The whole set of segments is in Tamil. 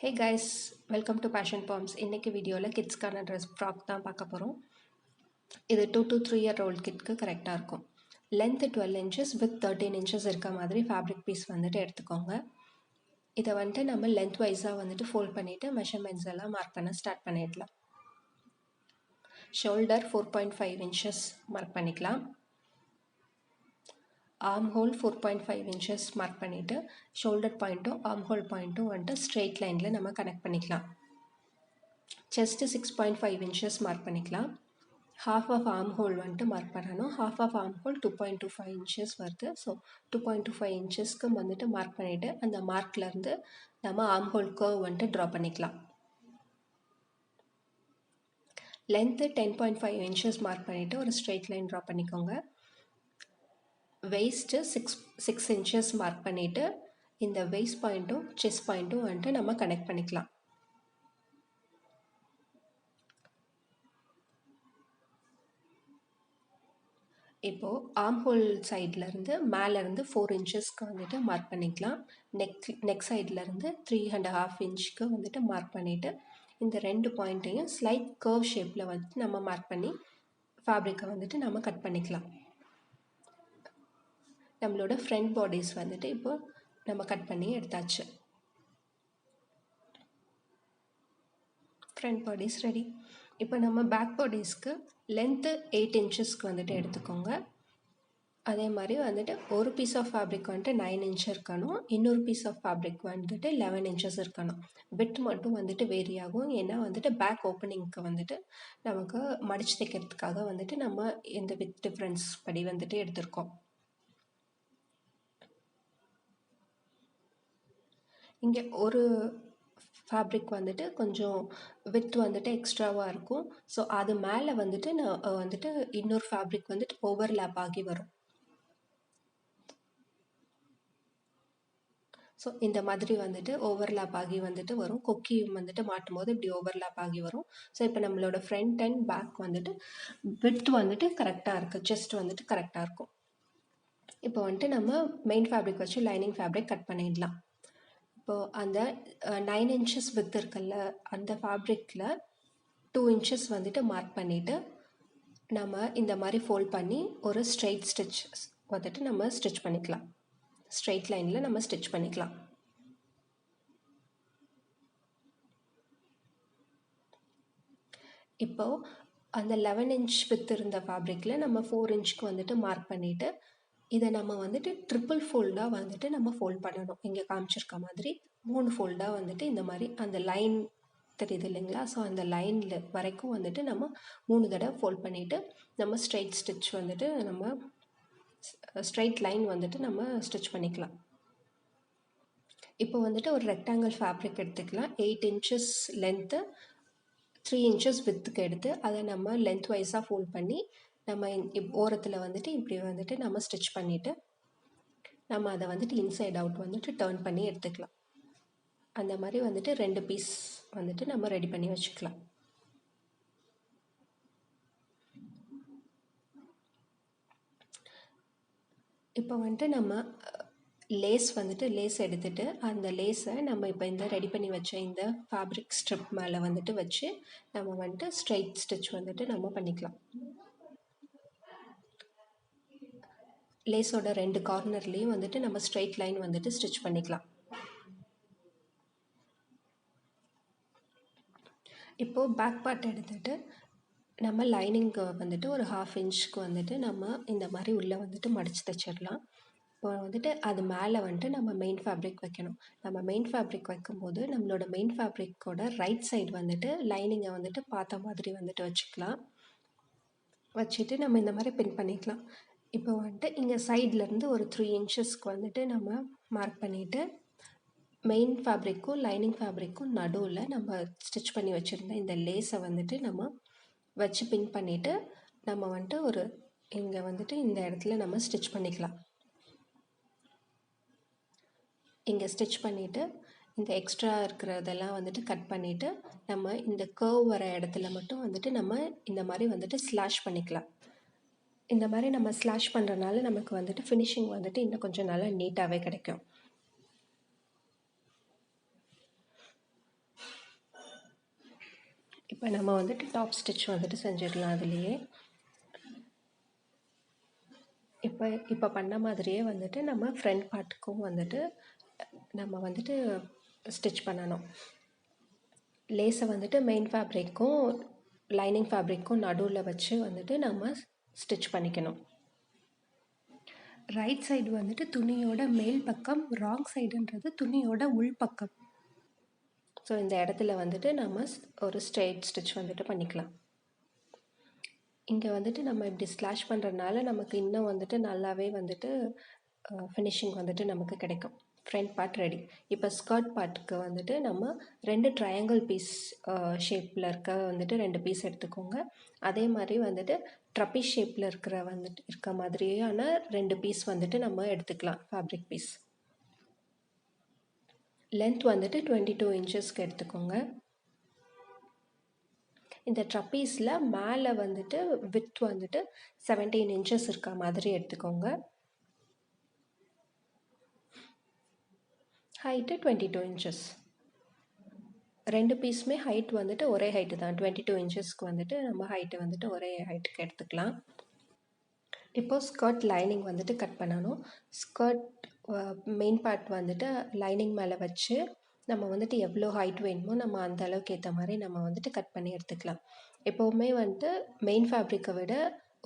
Hey guys, welcome to Passion Poems. இன்னைக்கு வீடியோவில் கிட்ஸ்க்கான ட்ரெஸ் ஃப்ராக் தான் பார்க்க போகிறோம். இது 2 to 3 year old கிட்க்கு கரெக்டாக இருக்கும். லென்த் 12 inches with 13 inches இருக்க மாதிரி ஃபேப்ரிக் பீஸ் வந்துட்டு எடுத்துக்கோங்க. இதை வந்துட்டு நம்ம லென்த் வைஸாக வந்துட்டு ஃபோல்ட் பண்ணிவிட்டு மெஷர்மெண்ட்ஸ் எல்லாம் மார்க் பண்ண ஸ்டார்ட் பண்ணிடலாம். ஷோல்டர் 4.5 inches மார்க் பண்ணிக்கலாம். ஆர்ம்ஹோல் 4.5 inches மார்க் பண்ணிவிட்டு ஷோல்டர் பாயிண்ட்டும் ஆர்ம்ஹோல் பாயிண்ட்டும் வந்துட்டு ஸ்ட்ரெயிட் லைனில் நம்ம கனெக்ட் பண்ணிக்கலாம். செஸ்ட்டு 6.5 inches மார்க் பண்ணிக்கலாம். ஹாஃப் ஆஃப் ஆர்ம்ஹோல் வந்துட்டு மார்க் பண்ணணும். ஹாஃப் ஆஃப் ஆர்ம்ஹோல் 2.25 inches வருது. ஸோ 2.25 inchesக்கு வந்துட்டு மார்க் பண்ணிவிட்டு அந்த மார்க்லேருந்து நம்ம ஆர்ம்ஹோல் கர்வ் வந்துட்டு ட்ரா பண்ணிக்கலாம். லென்த்து 10.5 inches மார்க் பண்ணிவிட்டு ஒரு ஸ்ட்ரெயிட் லைன் ட்ரா பண்ணிக்கோங்க. வெயிஸ்ட்டு 6 inches மார்க் பண்ணிவிட்டு இந்த வெயிஸ்ட் பாயிண்ட்டும் செஸ்ட் பாயிண்ட்டும் வந்துட்டு நம்ம கனெக்ட் பண்ணிக்கலாம். இப்போது ஆர்ம்ஹோல் சைட்லேருந்து மேலேருந்து 4 inchesக்கு வந்துட்டு மார்க் பண்ணிக்கலாம். நெக் சைட்லேருந்து 3.5 inchக்கு வந்துட்டு மார்க் பண்ணிவிட்டு இந்த ரெண்டு பாயிண்ட்டையும் ஸ்லைட் கர்வ் ஷேப்பில் வந்துட்டு நம்ம மார்க் பண்ணி ஃபேப்ரிக்கை வந்துட்டு நம்ம கட் பண்ணிக்கலாம். நம்மளோட ஃப்ரண்ட் பாடிஸ் வந்துட்டு இப்போ நம்ம கட் பண்ணி எடுத்தாச்சு. Front bodies ready. இப்போ நம்ம பேக் பாடிஸ்க்கு லென்த்து 8 inchesக்கு வந்துட்டு எடுத்துக்கோங்க. அதே மாதிரி வந்துட்டு ஒரு பீஸ் ஆஃப் ஃபேப்ரிக் வந்துட்டு 9 inch இருக்கணும். இன்னொரு பீஸ் ஆஃப் ஃபேப்ரிக் வந்துட்டு 11 inches இருக்கணும். விட் மட்டும் வந்துட்டு வேரி ஆகும். ஏன்னா வந்துட்டு பேக் ஓப்பனிங்க்கு வந்துட்டு நமக்கு மடிச்சு தைக்கிறதுக்காக வந்துட்டு நம்ம இந்த வித் டிஃப்ரென்ஸ் படி வந்துட்டு எடுத்திருக்கோம். இங்கே ஒரு ஃபேப்ரிக் வந்துட்டு கொஞ்சம் வித் வந்துட்டு எக்ஸ்ட்ராவாக இருக்கும். ஸோ அது மேலே வந்துட்டு நான் வந்துட்டு இன்னொரு ஃபேப்ரிக் வந்துட்டு ஓவர்லேப் ஆகி வரும். ஸோ இந்த மாதிரி வந்துட்டு ஓவர்லேப் ஆகி வந்துட்டு வரும். கொக்கி வந்துட்டு மாட்டும் போது இப்படி ஓவர்லேப் ஆகி வரும். ஸோ இப்போ நம்மளோட ஃப்ரண்ட் அண்ட் பேக் வந்துட்டு வித் வந்துட்டு கரெக்டாக இருக்குது. செஸ்ட் வந்துட்டு கரெக்டாக இருக்கும். இப்போ வந்துட்டு நம்ம மெயின் ஃபேப்ரிக் வச்சு லைனிங் ஃபேப்ரிக் கட் பண்ணிடலாம். இப்போது அந்த 9 inches வித் இருக்குல்ல, அந்த ஃபேப்ரிக்கில் 2 inches வந்துட்டு மார்க் பண்ணிவிட்டு நம்ம இந்த மாதிரி ஃபோல்ட் பண்ணி ஒரு ஸ்ட்ரெயிட் ஸ்டிச் வந்துட்டு நம்ம ஸ்டிச் பண்ணிக்கலாம். ஸ்ட்ரெயிட் லைனில் நம்ம ஸ்டிச் பண்ணிக்கலாம். இப்போது அந்த 11 inch வித் இருந்த ஃபேப்ரிக்கில் நம்ம 4 inchக்கு வந்துட்டு மார்க் பண்ணிவிட்டு இதை நம்ம வந்துட்டு ட்ரிபிள் ஃபோல்டாக வந்துட்டு நம்ம ஃபோல்ட் பண்ணணும். இங்கே காமிச்சிருக்க மாதிரி 3 ஃபோல்டாக வந்துட்டு இந்த மாதிரி அந்த லைன் தெரியுது இல்லைங்களா? ஸோ அந்த லைனில் வரைக்கும் வந்துட்டு நம்ம 3 தடவை ஃபோல்ட் பண்ணிவிட்டு நம்ம ஸ்ட்ரெயிட் ஸ்டிச் வந்துட்டு நம்ம ஸ்ட்ரெயிட் லைன் வந்துட்டு நம்ம ஸ்டிச் பண்ணிக்கலாம். இப்போ வந்துட்டு ஒரு ரெக்டாங்கிள் ஃபேப்ரிக் எடுத்துக்கலாம். 8 inches லென்த்து 3 inches வித்துக்கு எடுத்து அதை நம்ம லென்த் வைஸாக ஃபோல்ட் பண்ணி நம்ம ஓரத்தில் வந்துட்டு இப்படி வந்துட்டு நம்ம ஸ்டிச் பண்ணிவிட்டு நம்ம அதை வந்துட்டு இன்சைட் அவுட் வந்துட்டு டர்ன் பண்ணி எடுத்துக்கலாம். அந்த மாதிரி வந்துட்டு 2 பீஸ் வந்துட்டு நம்ம ரெடி பண்ணி வச்சுக்கலாம். இப்போ வந்துட்டு நம்ம லேஸ் எடுத்துகிட்டு அந்த லேஸை நம்ம இப்போ இந்த ரெடி பண்ணி வச்ச இந்த ஃபேப்ரிக் ஸ்ட்ரிப் மேலே வந்துட்டு வச்சு நம்ம வந்துட்டு ஸ்ட்ரெயிட் ஸ்டிச் வந்துட்டு நம்ம பண்ணிக்கலாம். லேஸோட 2 கார்னர்லேயும் வந்துட்டு நம்ம ஸ்ட்ரெயிட் லைன் வந்துட்டு ஸ்டிச் பண்ணிக்கலாம். இப்போது பேக் பார்ட் எடுத்துகிட்டு நம்ம லைனிங்க்கு வந்துட்டு ஒரு 1/2 inchக்கு வந்துட்டு நம்ம இந்த மாதிரி உள்ளே வந்துட்டு மடித்து தைச்சிடலாம். இப்போ வந்துட்டு அது மேலே வந்துட்டு நம்ம மெயின் ஃபேப்ரிக் வைக்கணும். நம்ம மெயின் ஃபேப்ரிக் வைக்கும்போது நம்மளோட மெயின் ஃபேப்ரிக்கோட ரைட் சைடு வந்துட்டு லைனிங்கை வந்துட்டு பார்த்த மாதிரி வந்துட்டு வச்சுட்டு நம்ம இந்த மாதிரி பின் பண்ணிக்கலாம். இப்போ வந்துட்டு இங்கே சைட்லேருந்து ஒரு 3 inchesக்கு வந்துட்டு நம்ம மார்க் பண்ணிவிட்டு மெயின் ஃபேப்ரிக்கும் லைனிங் ஃபேப்ரிக்கும் நடுவில் நம்ம ஸ்டிச் பண்ணி வச்சுருந்த இந்த லேஸை வந்துட்டு நம்ம வச்சு பின் பண்ணிவிட்டு நம்ம வந்துட்டு இங்கே வந்துட்டு இந்த இடத்துல நம்ம ஸ்டிச் பண்ணிக்கலாம். இங்கே ஸ்டிச் பண்ணிவிட்டு இந்த எக்ஸ்ட்ரா இருக்கிறதெல்லாம் வந்துட்டு கட் பண்ணிவிட்டு நம்ம இந்த கர்வ் வர இடத்துல மட்டும் வந்துட்டு நம்ம இந்த மாதிரி வந்துட்டு ஸ்லாஷ் பண்ணிக்கலாம். இந்த மாதிரி நம்ம ஸ்லாஷ் பண்ணுறதுனால நமக்கு வந்துட்டு ஃபினிஷிங் வந்துட்டு இன்னும் கொஞ்சம் நல்லா நீட்டாகவே கிடைக்கும். இப்போ நம்ம வந்துட்டு டாப் ஸ்டிச் வந்துட்டு செஞ்சிடலாம் அதுலேயே. இப்போ பண்ண மாதிரியே வந்துட்டு நம்ம ஃப்ரண்ட் பார்ட்டுக்கும் வந்துட்டு நம்ம வந்துட்டு ஸ்டிச் பண்ணணும். லேஸை வந்துட்டு மெயின் ஃபேப்ரிக்கும் லைனிங் ஃபேப்ரிக்கும் நடுவில் வச்சு வந்துட்டு நம்ம ஸ்டிச் பண்ணிக்கணும். ரைட் சைடு வந்துட்டு துணியோட மேல் பக்கம், ராங் சைடுன்றது துணியோட உள் பக்கம். ஸோ இந்த இடத்துல வந்துட்டு நம்ம ஒரு ஸ்ட்ரெயிட் ஸ்டிச் வந்துட்டு பண்ணிக்கலாம். இங்கே வந்துட்டு நம்ம இப்படி ஸ்லாஷ் பண்ணுறதுனால நமக்கு இன்னும் வந்துட்டு நல்லாவே வந்துட்டு ஃபினிஷிங் வந்துட்டு நமக்கு கிடைக்கும். Front part ready. இப்போ ஸ்கர்ட் பார்ட்டுக்கு வந்துட்டு நம்ம 2 ட்ரையாங்கிள் பீஸ் ஷேப்பில் இருக்க வந்துட்டு 2 பீஸ் எடுத்துக்கோங்க. அதே மாதிரி வந்துட்டு ட்ரப்பீஸ் ஷேப்பில் இருக்க மாதிரியான 2 பீஸ் வந்துட்டு நம்ம எடுத்துக்கலாம். ஃபேப்ரிக் பீஸ் லென்த் வந்துட்டு 22 இன்ச்சஸ்க்கு எடுத்துக்கோங்க. இந்த ட்ரப்பீஸில் மேலே வந்துட்டு விட்த் வந்துட்டு 17 இன்ச்சஸ் இருக்க மாதிரி எடுத்துக்கோங்க. Height 22 inches. 2 பீஸுமே ஹைட் வந்துட்டு ஒரே ஹைட்டு தான். 22 இன்ச்சஸ்க்கு வந்துட்டு நம்ம ஹைட்டு வந்துட்டு ஒரே ஹைட்டுக்கு எடுத்துக்கலாம். இப்போது ஸ்கர்ட் லைனிங் வந்துட்டு கட் பண்ணணும். ஸ்கர்ட் மெயின் பார்ட் வந்துட்டு லைனிங் மேலே வச்சு நம்ம வந்துட்டு எவ்வளோ ஹைட் வேணுமோ நம்ம அந்த அளவுக்கு ஏற்ற மாதிரி நம்ம வந்துட்டு கட் பண்ணி எடுத்துக்கலாம். எப்போவுமே வந்துட்டு மெயின் ஃபேப்ரிக்கை விட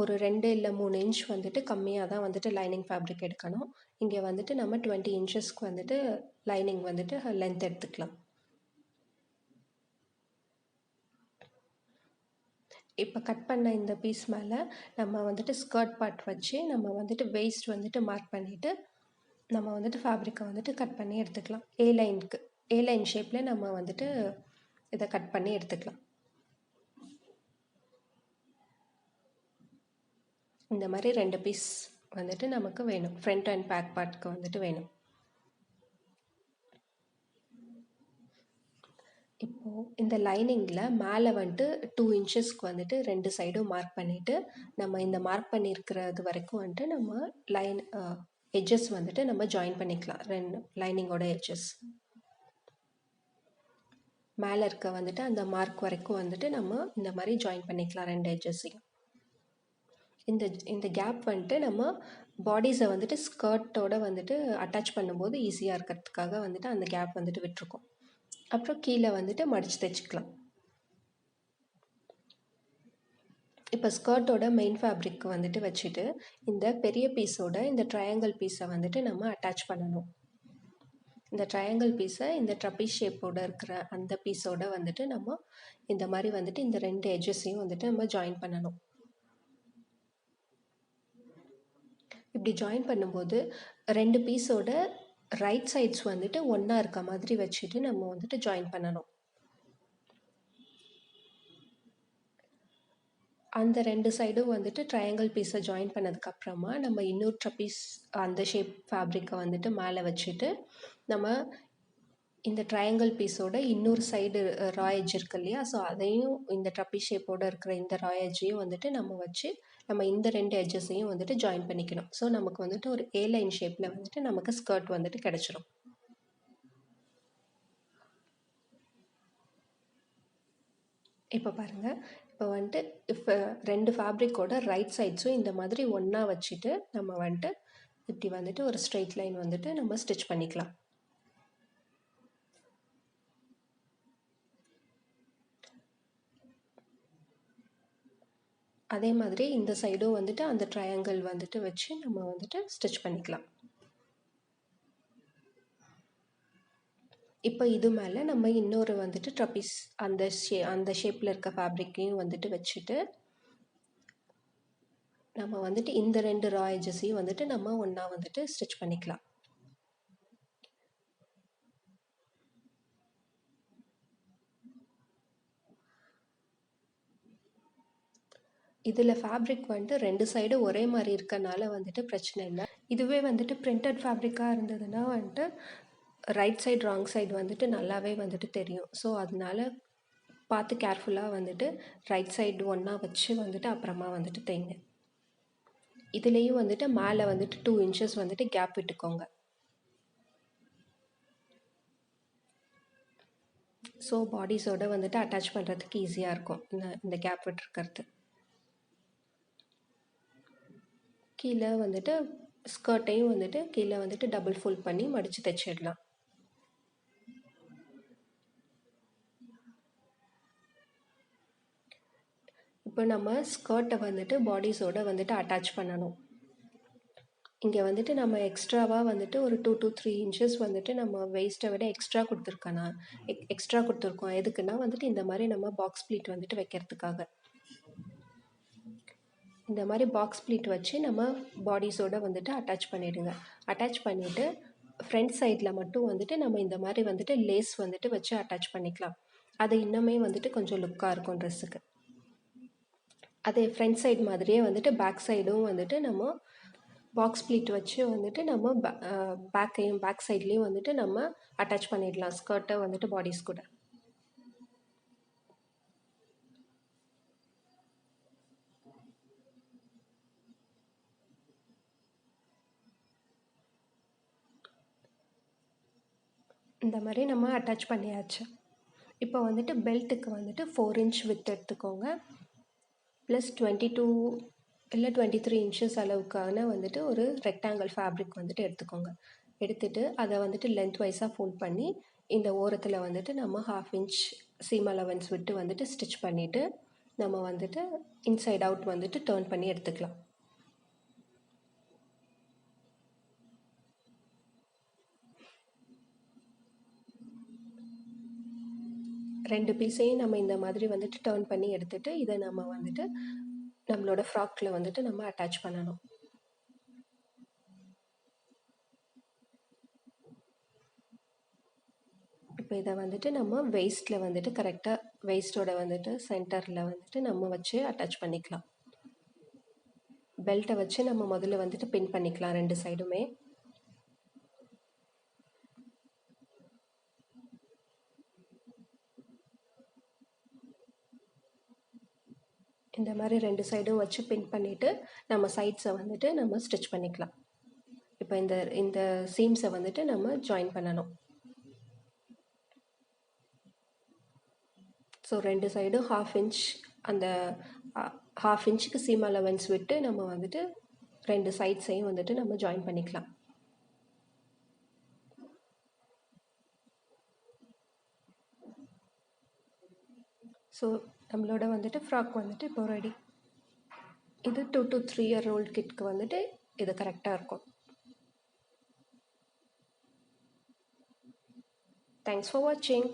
ஒரு 2 இல்லை 3 இன்ச் வந்துட்டு கம்மியாக தான் வந்துட்டு லைனிங் ஃபேப்ரிக் எடுக்கணும். இங்கே வந்துட்டு நம்ம 20 இன்ச்சஸ்க்கு வந்துட்டு லைனிங் வந்துட்டு லென்த் எடுத்துக்கலாம். இப்போ கட் பண்ண இந்த பீஸ் மேலே நம்ம வந்துட்டு ஸ்கர்ட் பார்ட் வச்சு நம்ம வந்துட்டு வெயிஸ்ட் வந்துட்டு மார்க் பண்ணிவிட்டு நம்ம வந்துட்டு ஃபேப்ரிக்கை வந்துட்டு கட் பண்ணி எடுத்துக்கலாம். ஏ லைன் ஷேப்பில் நம்ம வந்துட்டு இதை கட் பண்ணி எடுத்துக்கலாம். இந்த மாதிரி 2 பீஸ் வந்துட்டு நமக்கு வேணும். ஃப்ரண்ட் அண்ட் பேக் பார்ட்க்கு வந்துட்டு வேணும். இப்போது இந்த லைனிங்கில் மேலே வந்துட்டு 2 இன்ச்சஸ்க்கு வந்துட்டு 2 சைடும் மார்க் பண்ணிவிட்டு நம்ம இந்த மார்க் பண்ணியிருக்கிறது வரைக்கும் வந்துட்டு நம்ம எட்ஜஸ் வந்துட்டு நம்ம ஜாயின் பண்ணிக்கலாம். 2 லைனிங்கோட எட்ஜஸ் மேலே இருக்க வந்துட்டு அந்த மார்க் வரைக்கும் வந்துட்டு நம்ம இந்த மாதிரி ஜாயின் பண்ணிக்கலாம் 2 எட்ஜஸையும். இந்த கேப் வந்துட்டு நம்ம பாடிஸை வந்துட்டு ஸ்கர்ட்டோட வந்துட்டு அட்டாச் பண்ணும்போது ஈஸியாக இருக்கிறதுக்காக வந்துட்டு அந்த கேப் வந்துட்டு விட்டுருக்கோம். அப்புறம் கீழே வந்துட்டு மடித்து தைச்சிக்கலாம். இப்போ ஸ்கர்ட்டோட மெயின் ஃபேப்ரிக் வந்துட்டு வச்சுட்டு இந்த பெரிய பீஸோட இந்த ட்ரையாங்கிள் பீஸை வந்துட்டு நம்ம அட்டாச் பண்ணணும். இந்த ட்ரையாங்கிள் பீஸை இந்த ட்ரப்பீஸ் ஷேப்போட இருக்கிற அந்த பீஸோட வந்துட்டு நம்ம இந்த மாதிரி வந்துட்டு இந்த 2 எட்ஜஸையும் வந்துட்டு நம்ம ஜாயின் பண்ணணும். இப்படி ஜாயின் பண்ணும்போது 2 பீஸோட ரைட் சைட்ஸ் வந்துட்டு ஒன்றா இருக்க மாதிரி வச்சுட்டு நம்ம வந்துட்டு ஜாயின் பண்ணணும். அந்த 2 சைடும் வந்துட்டு ட்ரையாங்கிள் பீஸை ஜாயின் பண்ணதுக்கப்புறமா நம்ம இன்னொரு ட்ரப்பீஸ் அந்த ஷேப் ஃபேப்ரிக்கை வந்துட்டு மேலே வச்சுட்டு நம்ம இந்த ட்ரையாங்கிள் பீஸோட இன்னொரு சைடு ரா எட்ஜ் இருக்கு இல்லையா, ஸோ அதையும் இந்த ட்ரப்பீஸ் ஷேப்போட இருக்கிற இந்த ரா எட்ஜையும் வந்துட்டு நம்ம வச்சு நம்ம இந்த 2 எட்ஜஸையும் வந்துட்டு ஜாயின் பண்ணிக்கணும். ஸோ நமக்கு வந்துட்டு ஒரு ஏ லைன் ஷேப்பில் வந்துட்டு நமக்கு ஸ்கர்ட் வந்துட்டு கிடச்சிரும். இப்போ பாருங்கள், இப்போ வந்துட்டு இப்போ 2 ஃபேப்ரிக்கோட ரைட் சைட்ஸும் இந்த மாதிரி ஒன்றா வச்சுட்டு நம்ம வந்துட்டு இப்படி வந்துட்டு ஒரு ஸ்ட்ரெயிட் லைன் வந்துட்டு நம்ம ஸ்டிச் பண்ணிக்கலாம். அதே மாதிரி இந்த சைடும் வந்துட்டு அந்த ட்ரையாங்கிள் வந்துட்டு வச்சு நம்ம வந்துட்டு ஸ்டிச் பண்ணிக்கலாம். இப்போ இது மேலே நம்ம இன்னொரு வந்துட்டு ட்ரப்பீஸ் அந்த ஷேப்பில் இருக்க ஃபேப்ரிக்கையும் வந்துட்டு வச்சுட்டு நம்ம வந்துட்டு இந்த 2 ரா எட்ஜஸையும் வந்துட்டு நம்ம ஒன்றா வந்துட்டு ஸ்டிச் பண்ணிக்கலாம். இதில் ஃபேப்ரிக் வந்துட்டு 2 சைடு ஒரே மாதிரி இருக்கனால வந்துட்டு பிரச்சனை இல்லை. இதுவே வந்துட்டு பிரிண்டட் ஃபேப்ரிக்காக இருந்ததுன்னா வந்துட்டு ரைட் சைடு ராங் சைடு வந்துட்டு நல்லாவே வந்துட்டு தெரியும். ஸோ அதனால பார்த்து கேர்ஃபுல்லாக வந்துட்டு ரைட் சைடு ஒன்றா வச்சு வந்துட்டு அப்புறமா வந்துட்டு தைங்க. இதுலேயும் வந்துட்டு மேலே வந்துட்டு 2 இன்ச்சஸ் வந்துட்டு கேப் விட்டுக்கோங்க. ஸோ பாடிஸோட வந்துட்டு அட்டாச் பண்ணுறதுக்கு ஈஸியாக இருக்கும் இந்த கேப் விட்டுருக்கிறது. கீழே வந்துட்டு ஸ்கர்ட்டையும் வந்துட்டு கீழே வந்துட்டு டபுள் ஃபோல்ட் பண்ணி மடித்து தைச்சிடலாம். இப்போ நம்ம ஸ்கர்ட்டை வந்துட்டு பாடிஸோட வந்துட்டு அட்டாச் பண்ணணும். இங்கே வந்துட்டு நம்ம எக்ஸ்ட்ராவாக வந்துட்டு ஒரு 2 to 3 inches வந்துட்டு நம்ம வெயிஸ்ட்டை விட எக்ஸ்ட்ரா கொடுத்துருக்கோம். எதுக்குன்னா வந்துட்டு இந்த மாதிரி நம்ம பாக்ஸ் ப்ளீட் வந்துட்டு வைக்கிறதுக்காக. இந்த மாதிரி பாக்ஸ் ப்ளீட் வச்சு நம்ம பாடிஸோட வந்துட்டு அட்டாச் பண்ணிவிடுங்க. அட்டாச் பண்ணிவிட்டு ஃப்ரண்ட் சைடில் மட்டும் வந்துட்டு நம்ம இந்த மாதிரி வந்துட்டு லேஸ் வந்துட்டு வச்சு அட்டாச் பண்ணிக்கலாம். அது இன்னுமே வந்துட்டு கொஞ்சம் லுக்காக இருக்கும் ட்ரெஸ்ஸுக்கு. அதே ஃப்ரண்ட் சைடு மாதிரியே வந்துட்டு பேக் சைடும் வந்துட்டு நம்ம பாக்ஸ் ப்ளீட் வச்சு வந்துட்டு நம்ம பேக் சைட்லேயும் வந்துட்டு நம்ம அட்டாச் பண்ணிடலாம் ஸ்கர்ட்டை வந்துட்டு பாடிஸ் கூட. இந்த மாதிரி நம்ம அட்டாச் பண்ணியாச்சு. இப்போ வந்துட்டு பெல்ட்டுக்கு வந்துட்டு 4 inch வித் எடுத்துக்கோங்க. ப்ளஸ் 22 இல்லை 23 inches அளவுக்கான வந்துட்டு ஒரு ரெக்டாங்கிள் ஃபேப்ரிக் வந்துட்டு எடுத்துக்கோங்க. எடுத்துகிட்டு அதை வந்துட்டு லென்த் வைஸாக ஃபோல்ட் பண்ணி இந்த ஓரத்தில் வந்துட்டு நம்ம 1/2 inch சீம் அலவன்ஸ் விட்டு வந்துட்டு ஸ்டிச் பண்ணிவிட்டு நம்ம வந்துட்டு இன்சைட் அவுட் வந்துட்டு டர்ன் பண்ணி எடுத்துக்கலாம். ரெண்டு பீஸையும் நம்ம இந்த மாதிரி வந்துட்டு டர்ன் பண்ணி எடுத்துகிட்டு இதை நம்ம வந்துட்டு நம்மளோட ஃப்ராக்கில் வந்துட்டு நம்ம அட்டாச் பண்ணணும். இப்போ இதை வந்துட்டு நம்ம வெயிஸ்ட்டில் வந்துட்டு கரெக்டாக வெயிஸ்ட்டோட வந்துட்டு சென்டரில் வந்துட்டு நம்ம வச்சு அட்டாச் பண்ணிக்கலாம். பெல்ட்டை வச்சு நம்ம முதல்ல வந்துட்டு பின் பண்ணிக்கலாம் ரெண்டு சைடுமே. இந்த மாதிரி ரெண்டு சைடும் வச்சு பின் பண்ணிவிட்டு நம்ம சைட்ஸை வந்துட்டு நம்ம ஸ்டிச் பண்ணிக்கலாம். இப்போ இந்த சீம்ஸை வந்துட்டு நம்ம ஜாயின் பண்ணணும். ஸோ ரெண்டு சைடும் 1/2 inch அந்த 1/2 inchக்கு சீம் அலவன்ஸ் விட்டு நம்ம வந்துட்டு ரெண்டு சைட்ஸையும் வந்துட்டு நம்ம ஜாயின் பண்ணிக்கலாம். ஸோ நம்மளோட வந்துட்டு ஃப்ராக் வந்துட்டு இப்போ ரெடி. இது 2 to 3 year old கிட்க்கு வந்துட்டு இது கரெக்டாக இருக்கும். தேங்க்ஸ் ஃபார் வாட்சிங்.